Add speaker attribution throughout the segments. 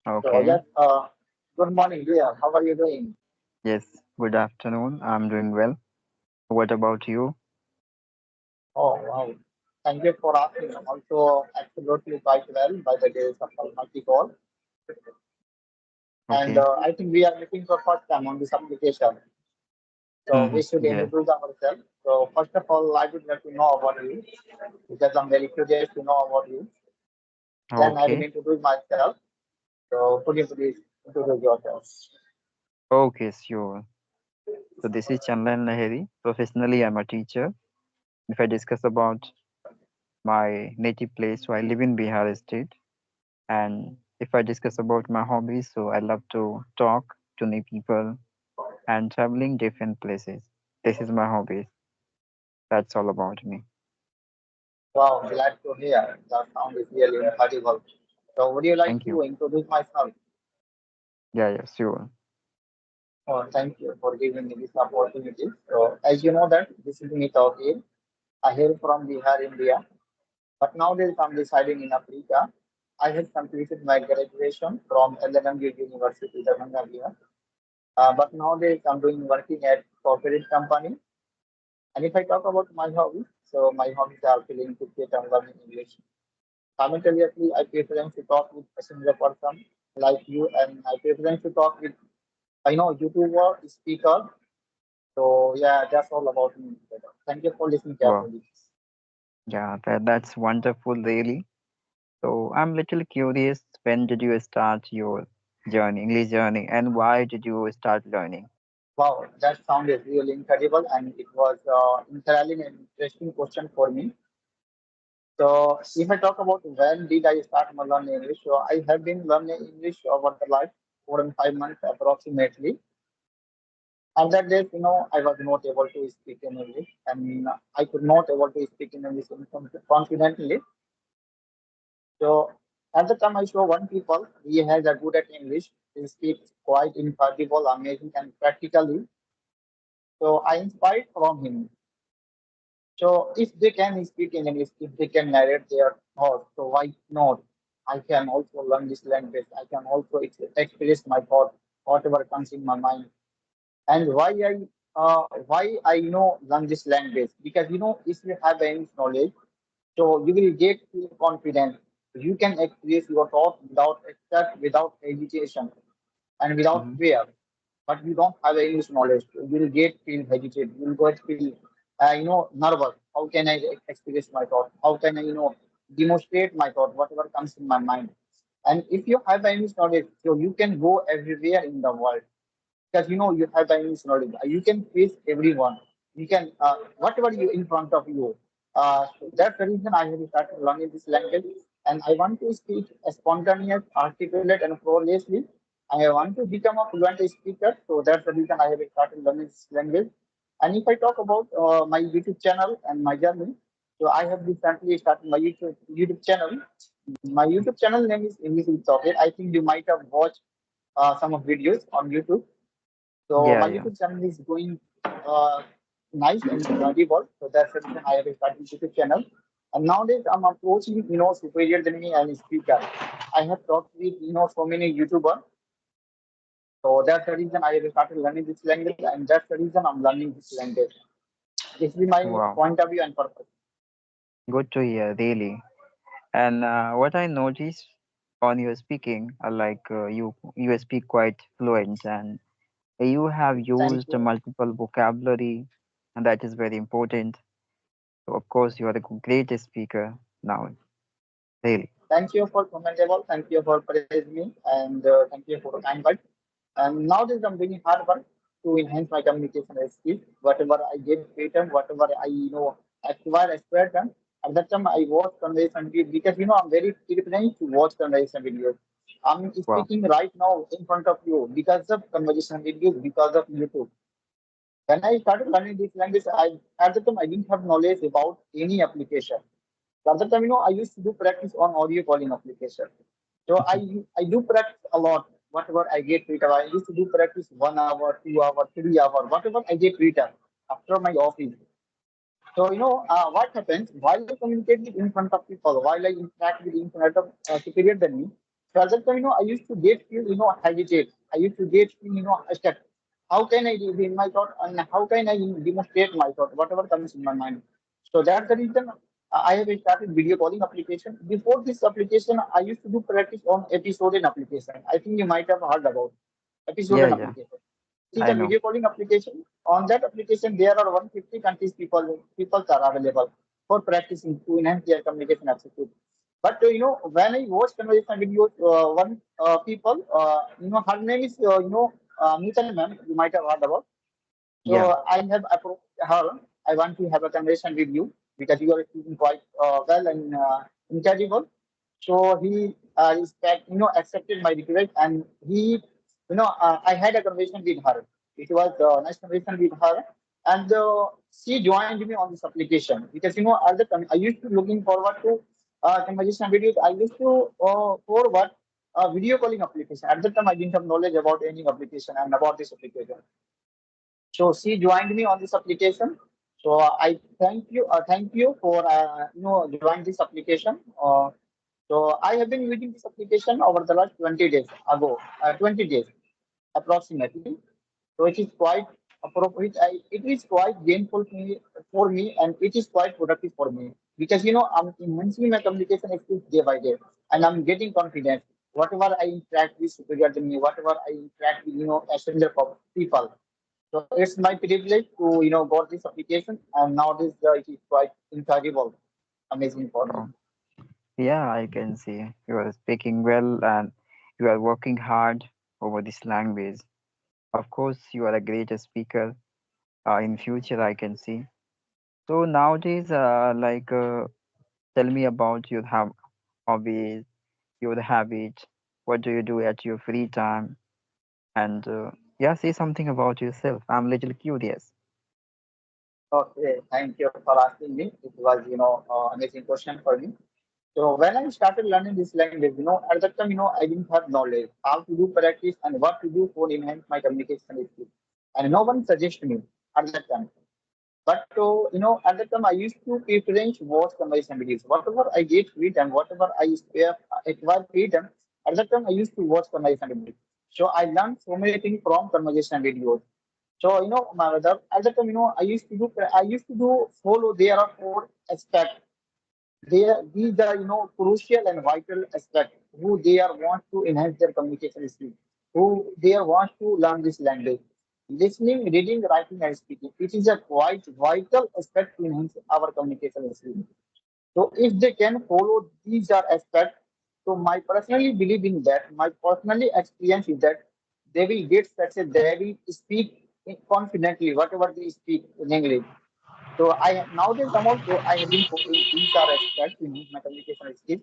Speaker 1: So
Speaker 2: Okay.
Speaker 1: yes, good morning, dear. How are you doing?
Speaker 2: Yes. Good afternoon. I'm doing well. What about you?
Speaker 1: Oh wow, thank you for asking. Also, absolutely quite well by the days of Almighty God. And
Speaker 2: Okay.
Speaker 1: I think we are meeting for first time on this application. So we should
Speaker 2: Yes.
Speaker 1: introduce ourselves. So first of all, I would like to know about you because I'm very curious to know about you. Then I will
Speaker 2: Okay.
Speaker 1: introduce myself. So could you please introduce yourself?
Speaker 2: Okay, sure. So this is Chandan Lahiri. Professionally, I'm a teacher. If I discuss about my native place, so I live in Bihar state. And if I discuss about my hobbies, so I love to talk to new people and traveling different places. This is my hobbies. That's all about me.
Speaker 1: Wow, glad to hear. That sound is really incredible. So would you like
Speaker 2: Thank you.
Speaker 1: to introduce myself?
Speaker 2: Yeah, yeah, sure.
Speaker 1: Oh, thank you for giving me this opportunity. So, as you know that this is me talking. I hail from Bihar, India, but nowadays I'm residing in Africa. I have completed my graduation from LNM University, Telangana. But nowadays I'm doing working at corporate company. And if I talk about my hobbies, so my hobbies are feeling cricket and learning English. Simultaneously, I prefer to talk with a similar person like you, and I prefer to talk with YouTuber, speaker. So yeah, that's all about me. Thank you for listening
Speaker 2: Wow.
Speaker 1: carefully.
Speaker 2: Yeah, that's wonderful, really. So I'm little curious, when did you start your journey, English journey, and why did you start learning?
Speaker 1: Wow, that sound is really incredible, and it was entirely an interesting question for me. So if I talk about when did I start my learning English, so I have been learning English over the last 4 and 5 months approximately. And that days, I was not able to speak in English, and I could not able to speak in English confidently. So at the time, I saw one people he has a good at English. He speaks quite incredible, amazing, and practically. So I inspired from him. So if they can speak in English, if they can narrate their thoughts, so why not? I can also learn this language. I can also express my thought, whatever comes in my mind. And why I learn this language? Because if you have any knowledge, so you will get feel confident. You can express your thought without except without hesitation and without
Speaker 2: Hmm.
Speaker 1: fear. But you don't have English knowledge. You will get feel hesitate. You will get feel nervous. How can I express my thought? How can I demonstrate my thought? Whatever comes in my mind. And if you have English knowledge, so you can go everywhere in the world because you have Chinese knowledge. You can face everyone. You can whatever you in front of you. So that's the reason I have started learning this language, and I want to speak spontaneous, articulate, and flawlessly. I want to become a fluent speaker, so that's the reason I have started learning this language. And if I talk about my YouTube channel and my journey, so I have recently started my YouTube channel. My YouTube channel name is English with Chocolate. I think you might have watched some of videos on YouTube. So
Speaker 2: Yeah,
Speaker 1: my
Speaker 2: yeah.
Speaker 1: YouTube channel is going uh, nice and valuable. So that's the reason I have started YouTube channel. And nowadays I'm approaching superior than me and speaker. I have talked with so many YouTubers. So that's the reason I have started learning this language, and that's the reason I'm learning this language. This is my
Speaker 2: Wow.
Speaker 1: point of view and purpose.
Speaker 2: Good to hear, really. And what I noticed on your speaking, you speak quite fluent, and you have
Speaker 1: Thank
Speaker 2: used
Speaker 1: you.
Speaker 2: multiple vocabulary, and that is very important. So of course, you are a great speaker now, really.
Speaker 1: Thank you for commendable. Thank you for praise me, and thank you for kind word. And nowadays I'm doing hard work to enhance my communication skills. Whatever I get written, whatever I acquire expert. At that time I watch conversation videos because I'm very preparing to watch conversation videos. I'm
Speaker 2: Wow.
Speaker 1: speaking right now in front of you because of conversation videos, because of YouTube. When I started learning this language, at the time I didn't have knowledge about any application. At the time, I used to do practice on audio calling application. So I do practice a lot. Whatever I get written, I used to do practice 1 hour, 2 hour, 3 hour, whatever I get written after my office. So what happens while I communicate with in front of people, while I interact with in front of superior than me. So at that time, I used to get feel, hesitate. I used to get feel, stuck. How can I be in my thought and how can I demonstrate my thought, whatever comes in my mind. So that's the reason I have started video calling application. Before this application, I used to do practice on episode in application. I think you might have heard about episode
Speaker 2: Yeah,
Speaker 1: in
Speaker 2: yeah,
Speaker 1: application. It is
Speaker 2: I
Speaker 1: a
Speaker 2: know.
Speaker 1: video calling application. On that application, there are 150 countries people are available for practicing to enhance their communication aptitude. But when I watch conversation videos, one people, her name is Mital ma'am. You might have heard about.
Speaker 2: Yeah.
Speaker 1: So I have approached her. I want to have a conversation with you because you are speaking quite well and intelligible. So he accepted my request and I had a conversation with her. It was a nice conversation with her, and she joined me on this application because at the time I used to looking forward to conversation videos. I used to forward video calling application. At the time I didn't have knowledge about any application and about this application. So she joined me on this application. So I thank you for join this application. So I have been using this application over the last 20 days ago, 20 days approximately. So it is quite appropriate. It is quite gainful for me, and it is quite productive for me because I'm enhancing my communication skills day by day, and I'm getting confidence. Whatever I interact with superior than me, whatever I interact with a stranger people. So it's my privilege to got this application, and nowadays it is quite incredible, amazing for me.
Speaker 2: Oh, yeah, I can see you are speaking well and you are working hard over this language. Of course, you are a great speaker. In future, I can see. So nowadays, tell me about your hobbies, your habits. What do you do at your free time? And yeah, say something about yourself. I'm a little curious.
Speaker 1: Okay, thank you for asking me. It was amazing question for me. So when I started learning this language, at that time, I didn't have knowledge how to do practice and what to do for enhance my communication skills. And no one suggested me at that time. But at that time, I used to preference watch conversation videos. Whatever I get free time, whatever I spare, acquire free time, at that time I used to watch conversation videos. So I learned so many things from conversation videos. So my brother, at that time, I used to do follow. There are four aspects these are crucial and vital aspects who they are want to enhance their communication skills, who they are want to learn this language. Listening, reading, writing, and speaking. It is a quite vital aspect to enhance our communication skills. So if they can follow these are aspects, so my personally believe in that, my personally experience is that they will get success, they will speak confidently, whatever they speak in English. So I nowadays I'm also I have been following these are aspects in my communication skills,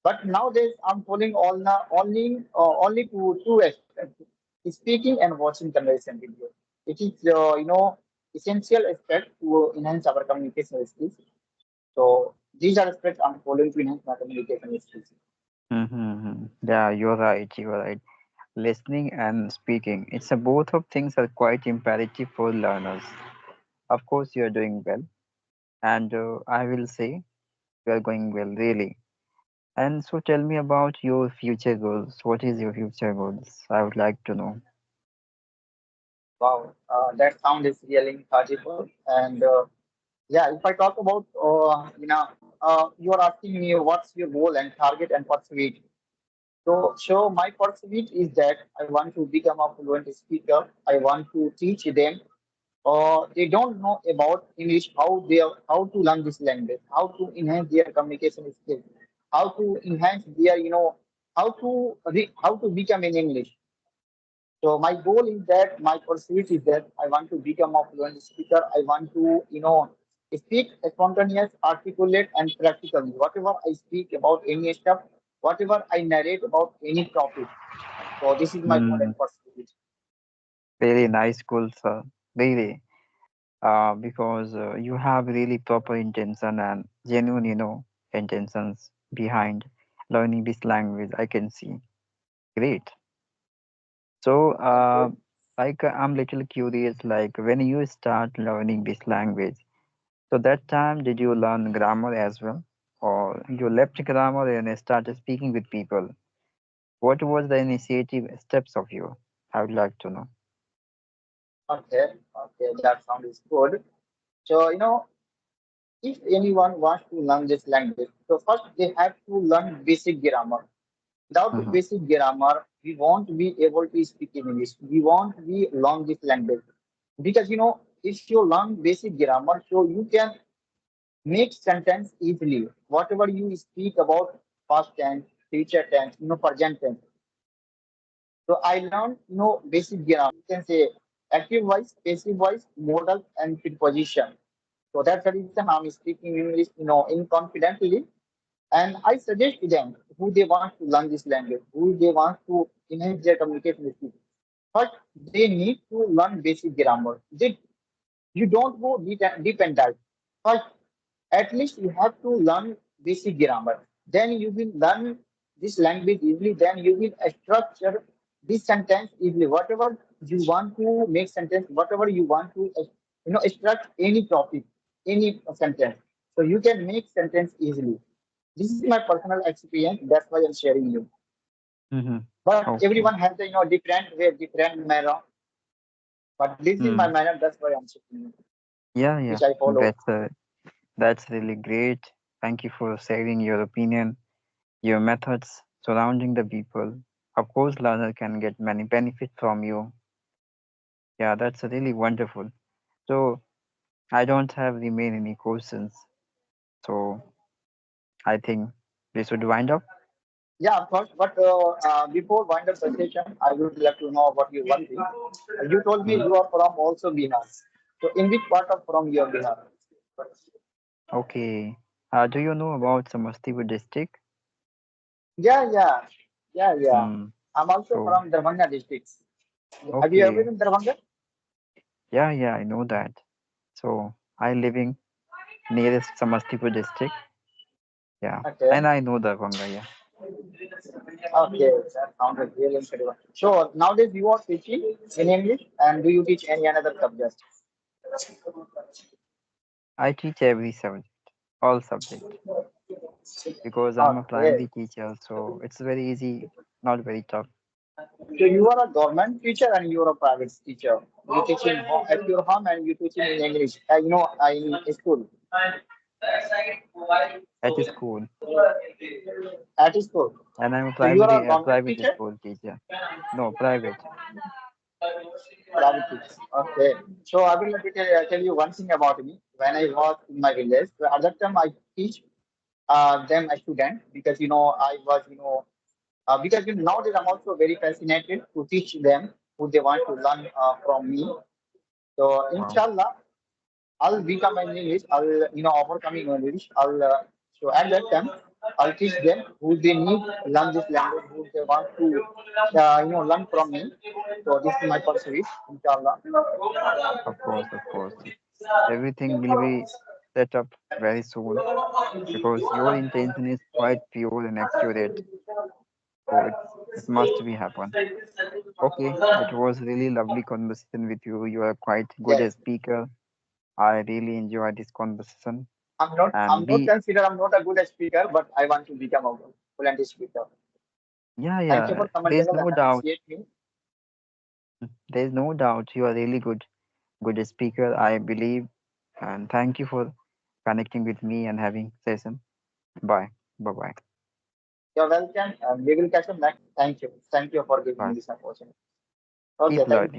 Speaker 1: but nowadays I'm following only two aspects: speaking and watching conversation video. It is essential aspect to enhance our communication skills. So these are aspects I'm following to enhance my communication skills.
Speaker 2: Mm-hmm. Yeah, you're right. You're right. Listening and speaking. It's a both of things are quite imperative for learners. Of course, you are doing well, and I will say you are going well, really. And so, tell me about your future goals. What is your future goals? I would like to know.
Speaker 1: Wow, that sound is really incredible. And yeah, if I talk about you are asking me what's your goal and target and pursuit. So my pursuit is that I want to become a fluent speaker. I want to teach them. They don't know about English, how to learn this language, how to enhance their communication skills, how to enhance their how to become in English. So my goal is that my pursuit is that I want to become a fluent speaker. I want to speak spontaneous, articulate, and practically. Whatever I speak about any stuff, whatever I narrate about any topic. So this is my goal
Speaker 2: Mm,
Speaker 1: and pursuit.
Speaker 2: very nice goals, sir. Really. Because you have really proper intention and genuine, intentions behind learning this language. I can see. Great. So,
Speaker 1: Thank you.
Speaker 2: I'm little curious, like when you start learning this language, so that time did you learn grammar as well, or you left grammar and started speaking with people? What was the initiative steps of you? I would like to know.
Speaker 1: Okay, okay, that sounds good. So, if anyone wants to learn this language, so first they have to learn basic grammar. Without
Speaker 2: Mm-hmm.
Speaker 1: basic grammar, we won't be able to speak in English. We won't be learn this language because if you learn basic grammar, so you can make sentence easily. Whatever you speak about past tense, future tense, present tense. So I learned, basic grammar. You can say active voice, passive voice, modal, and preposition. So that's the reason I'm speaking English, inconfidently. And I suggest to them who they want to learn this language, who they want to enhance their communication with people. First, they need to learn basic grammar. You don't go deep and dive. First, at least you have to learn basic grammar. Then you will learn this language easily. Then you will structure this sentence easily. Whatever you want to make sentence, whatever you want to, structure any topic, any sentence. So you can make sentence easily. This is my personal experience. That's why I'm sharing you.
Speaker 2: Mm-hmm.
Speaker 1: But
Speaker 2: Okay.
Speaker 1: everyone has the different way, different manner. But this is my
Speaker 2: Mm.
Speaker 1: manner. That's why I'm sharing you,
Speaker 2: Yeah,
Speaker 1: which
Speaker 2: yeah.
Speaker 1: I follow.
Speaker 2: That's really great. Thank you for sharing your opinion, your methods surrounding the people. Of course, learner can get many benefits from you. Yeah, that's really wonderful. So I don't have remain any questions. So I think we should wind up.
Speaker 1: Yeah, of course. But before wind up the session, I would like to know about you one thing. You told me
Speaker 2: Mhm.
Speaker 1: you are from also Bihar. So in which part of from your Bihar?
Speaker 2: Okay. Do you know about Samastipur district?
Speaker 1: Yeah, yeah, yeah, yeah.
Speaker 2: Hmm.
Speaker 1: I'm also
Speaker 2: So
Speaker 1: from Darbhanga district. Have you ever
Speaker 2: okay.
Speaker 1: been Darbhanga?
Speaker 2: Yeah, yeah, I know that. So I living nearest Samastipur district. Yeah,
Speaker 1: Okay.
Speaker 2: and I know Darbhanga. Yeah,
Speaker 1: Okay, that sounds like really incredible. So nowadays you are teaching in English, and do you teach any another subject?
Speaker 2: I teach every subject, all subject, because I'm a
Speaker 1: Okay.
Speaker 2: primary teacher. So it's very easy, not very tough.
Speaker 1: So you are a government teacher and you are a private teacher. You teach in at your home and you teach in English. In school.
Speaker 2: At school,
Speaker 1: At school.
Speaker 2: and I'm a
Speaker 1: So you are
Speaker 2: primary
Speaker 1: a government
Speaker 2: private
Speaker 1: teacher,
Speaker 2: school teacher. No, private.
Speaker 1: private teacher. Okay. So I will tell you one thing about me. When I was in my village, so at that time I teach them a student because I was because nowadays I'm also very fascinated to teach them who they want to learn from me. So
Speaker 2: Wow,
Speaker 1: inshallah, I'll become an English. I'll overcoming English. So at that time I'll teach them who they need learn this language, who they want to learn from me. So this is my pursuit, inshallah.
Speaker 2: of course. Everything will be set up very soon because your intention is quite pure and accurate. So it must be happen. Okay, it was really lovely conversation with you. You are quite good a
Speaker 1: Yes,
Speaker 2: speaker. I really enjoy this conversation.
Speaker 1: I'm not.
Speaker 2: And
Speaker 1: I'm not
Speaker 2: be
Speaker 1: consider I'm not a good speaker, but I want to become a fluent speaker.
Speaker 2: yeah,
Speaker 1: Thank you
Speaker 2: yeah.
Speaker 1: for
Speaker 2: There's
Speaker 1: commendable and
Speaker 2: no doubt.
Speaker 1: appreciate me.
Speaker 2: There's no doubt you are really good speaker, I believe. And thank you for connecting with me and having session. Bye. Bye bye.
Speaker 1: You're welcome, and we will catch up next. Thank you. Thank you for giving me
Speaker 2: Bye.
Speaker 1: this opportunity. Okay,
Speaker 2: Keep
Speaker 1: thank you.
Speaker 2: learning.